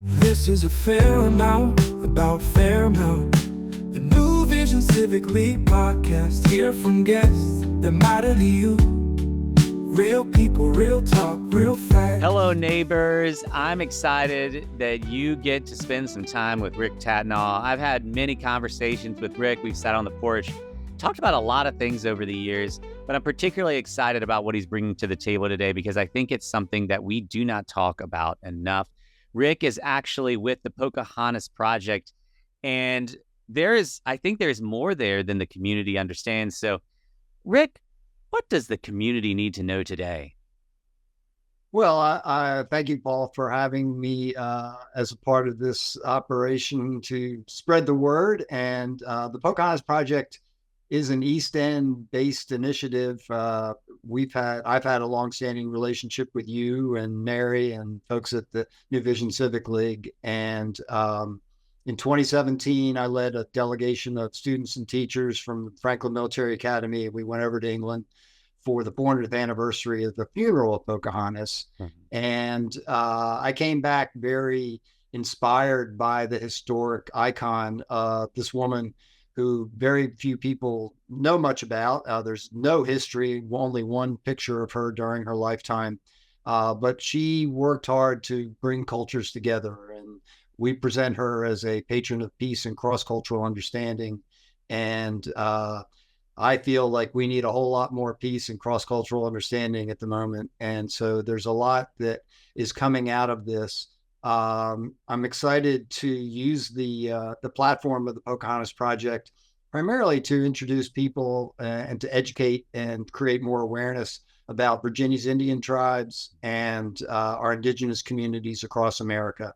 This is a Fairmount about Fairmount, the new Visions Civic League podcast. Hear from guests that matter to you. Real people, real talk, real facts. Hello, neighbors. I'm excited that you get to spend some time with Rick Tatnall. I've had many conversations with Rick. We've sat on the porch, talked about a lot of things over the years, but I'm particularly excited about what he's bringing to the table today because I think it's something that we do not talk about enough. Rick is actually with the Pocahontas Project, and I think there's more there than the community understands. So, Rick, what does the community need to know today? Well, I thank you, Paul, for having me as a part of this operation to spread the word. And the Pocahontas Project is an East End-based initiative. I've had a longstanding relationship with you and Mary and folks at the New Visions Civic League. And in 2017, I led a delegation of students and teachers from Franklin Military Academy. We went over to England for the 400th anniversary of the funeral of Pocahontas. And I came back very inspired by the historic icon of this woman who very few people know much about. There's no history, only one picture of her during her lifetime. But she worked hard to bring cultures together. And we present her as a patron of peace and cross-cultural understanding. And I feel like we need a whole lot more peace and cross-cultural understanding at the moment. And so there's a lot that is coming out of this. I'm excited to use the platform of the Pocahontas Project primarily to introduce people and to educate and create more awareness about Virginia's Indian tribes and our indigenous communities across America.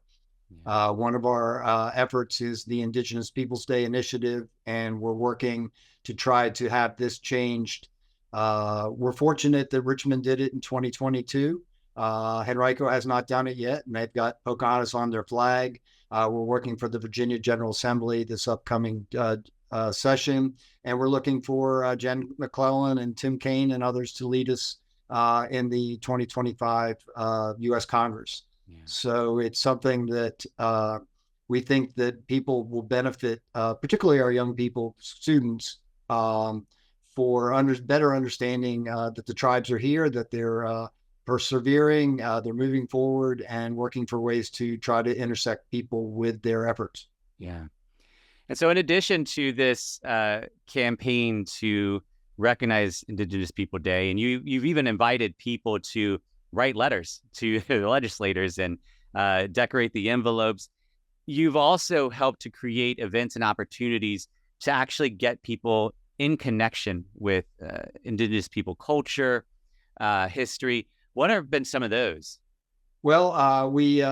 One of our efforts is the Indigenous Peoples Day initiative, and we're working to try to have this changed. We're fortunate that Richmond did it in 2022. Henrico has not done it yet, and they've got Pocahontas on their flag. We're working for the Virginia General Assembly this upcoming session, and we're looking for Jen McClellan and Tim Kaine and others to lead us in the 2025 U.S. Congress. So it's something that we think that people will benefit, particularly our young people, students, for better understanding that the tribes are here, that they're persevering, they're moving forward and working for ways to try to intersect people with their efforts. Yeah. And so in addition to this campaign to recognize Indigenous People Day, and you've even invited people to write letters to the legislators and decorate the envelopes. You've also helped to create events and opportunities to actually get people in connection with Indigenous people culture, history. What have been some of those? Well, we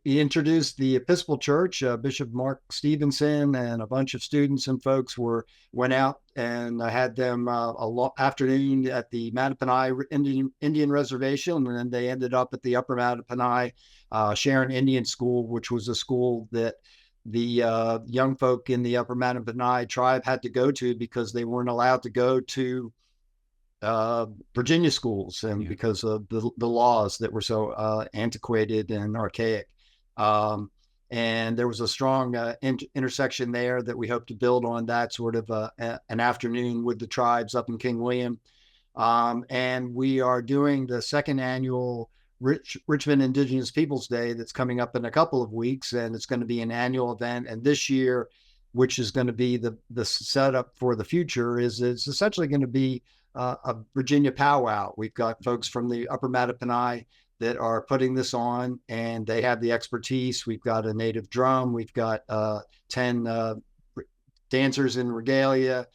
introduced the Episcopal Church. Bishop Mark Stevenson and a bunch of students and folks went out, and I had them afternoon at the Mattaponi Indian Reservation, and then they ended up at the Upper Mattaponi Sharon Indian School, which was a school that the young folk in the Upper Mattaponi tribe had to go to because they weren't allowed to go to Virginia schools, and because of the laws that were so antiquated and archaic. And there was a strong intersection there that we hope to build on that sort of an afternoon with the tribes up in King William. And we are doing the second annual Richmond Indigenous Peoples Day that's coming up in a couple of weeks, and it's going to be an annual event. And this year, which is going to be the setup for the future, is it's essentially going to be a Virginia powwow. We've got folks from the Upper Mattaponi that are putting this on, and they have the expertise. We've got a native drum. We've got 10 dancers in regalia.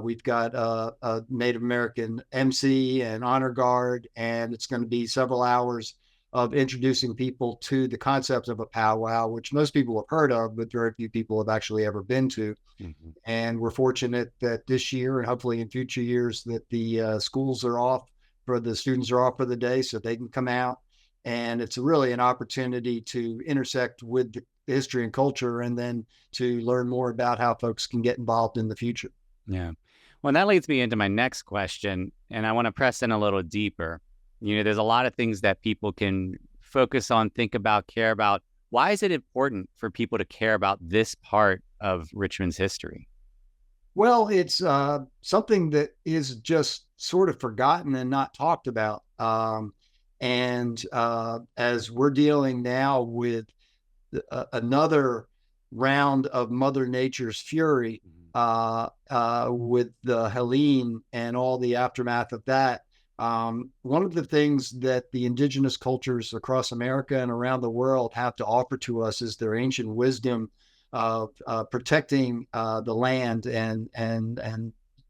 We've got a Native American MC and honor guard, and it's going to be several hours of introducing people to the concept of a powwow, which most people have heard of, but very few people have actually ever been to. Mm-hmm. And we're fortunate that this year, and hopefully in future years, that the schools are off the students are off for the day, so they can come out. And it's really an opportunity to intersect with the history and culture, and then to learn more about how folks can get involved in the future. Yeah. Well, that leads me into my next question, and I want to press in a little deeper. There's a lot of things that people can focus on, think about, care about. Why is it important for people to care about this part of Richmond's history? Well, it's something that is just sort of forgotten and not talked about. And as we're dealing now with another round of Mother Nature's fury with the Helene and all the aftermath of that, one of the things that the indigenous cultures across America and around the world have to offer to us is their ancient wisdom of protecting the land and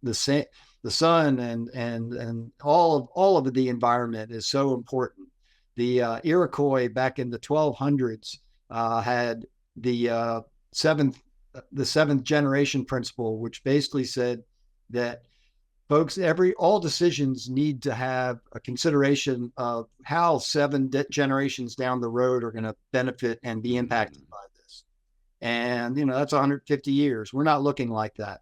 the sun and all of the environment is so important. The Iroquois back in the 1200s had the seventh generation principle, which basically said that folks, all decisions need to have a consideration of how seven generations down the road are going to benefit and be impacted by this. And, that's 150 years. We're not looking like that.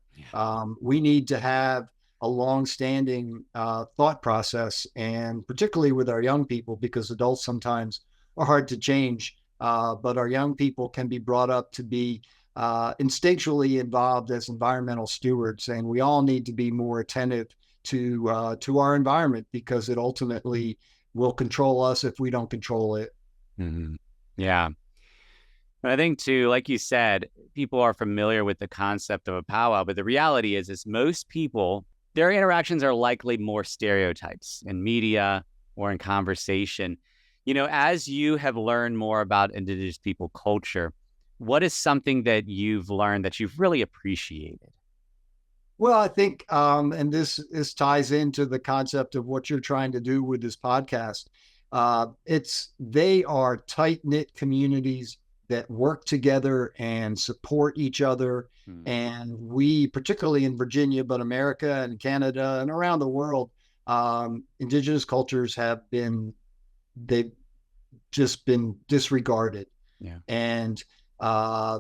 We need to have a long-standing thought process, and particularly with our young people, because adults sometimes are hard to change. But our young people can be brought up to be instinctually involved as environmental stewards, and we all need to be more attentive to our environment, because it ultimately will control us if we don't control it. Mm-hmm. Yeah. But I think too, like you said, people are familiar with the concept of a powwow, but the reality is most people, their interactions are likely more stereotypes in media or in conversation. As you have learned more about Indigenous people culture, what is something that you've learned that you've really appreciated? Well, I think, and this ties into the concept of what you're trying to do with this podcast. They are tight-knit communities that work together and support each other. And we, particularly in Virginia, but America and Canada and around the world, Indigenous cultures they've just been disregarded. Yeah. And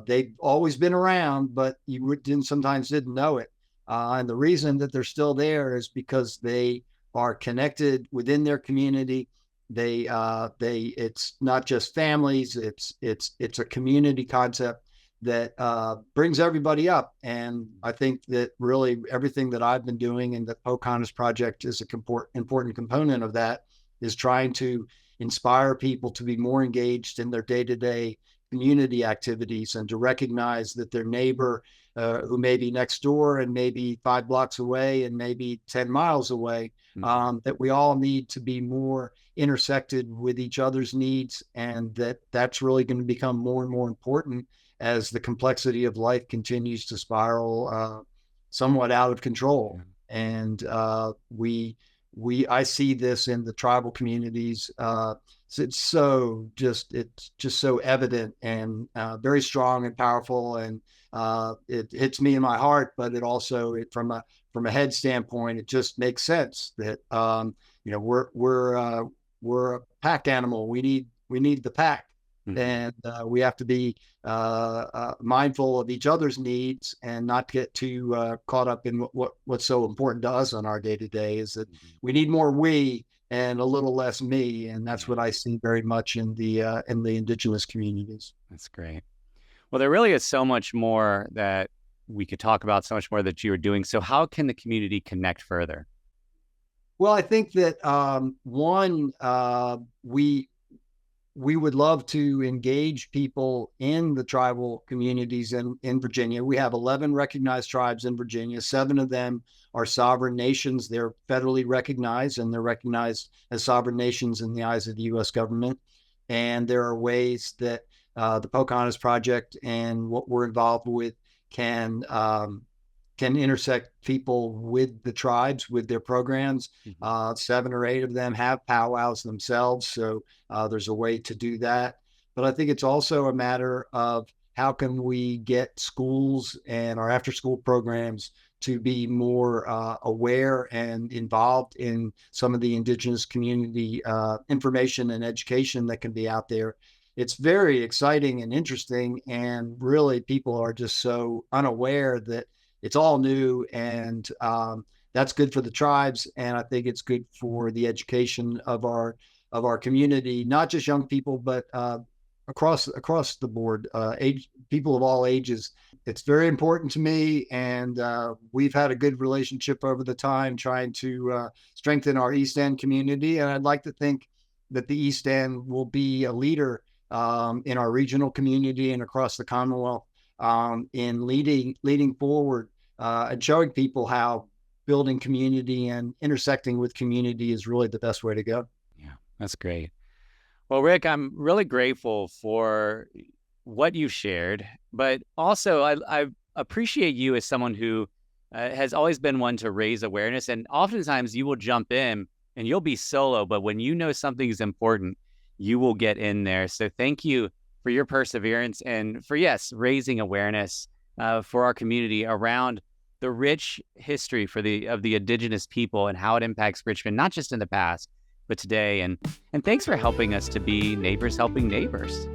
they've always been around, but you sometimes didn't know it. And the reason that they're still there is because they are connected within their community. It's not just families, it's a community concept that brings everybody up. And I think that really everything that I've been doing and the Pocahontas Project is an important component of that, is trying to inspire people to be more engaged in their day-to-day community activities, and to recognize that their neighbor who may be next door and maybe 5 blocks away and maybe 10 miles away, that we all need to be more intersected with each other's needs, and that's really going to become more and more important as the complexity of life continues to spiral somewhat out of control. And I see this in the tribal communities. It's just so evident and very strong and powerful, and it hits me in my heart. But it also, from a head standpoint, it just makes sense that we're a pack animal. We need the pack. And we have to be mindful of each other's needs and not get too caught up in what's so important to us on our day-to-day, is that we need more we and a little less me. And that's what I see very much in the Indigenous communities. That's great. Well, there really is so much more that we could talk about, so much more that you are doing. So how can the community connect further? Well, I think that we would love to engage people in the tribal communities in Virginia. We have 11 recognized tribes in Virginia. 7 of them are sovereign nations. They're federally recognized, and they're recognized as sovereign nations in the eyes of the U.S. government. And there are ways that the Pocahontas Project and what we're involved with can intersect people with the tribes, with their programs. 7 or 8 of them have powwows themselves, so there's a way to do that. But I think it's also a matter of how can we get schools and our after-school programs to be more aware and involved in some of the Indigenous community information and education that can be out there. It's very exciting and interesting, and really people are just so unaware that it's all new, and that's good for the tribes. And I think it's good for the education of our of our community, not just young people, but across the board, people of all ages. It's very important to me, and we've had a good relationship over the time, trying to strengthen our East End community. And I'd like to think that the East End will be a leader in our regional community and across the Commonwealth in leading forward and showing people how building community and intersecting with community is really the best way to go. Yeah, that's great. Well, Rick, I'm really grateful for what you shared, but also I appreciate you as someone who has always been one to raise awareness. And oftentimes you will jump in and you'll be solo, but when you know something is important, you will get in there. So thank you for your perseverance and for, yes, raising awareness for our community around the rich history of the Indigenous people and how it impacts Richmond, not just in the past, but today. And thanks for helping us to be neighbors helping neighbors.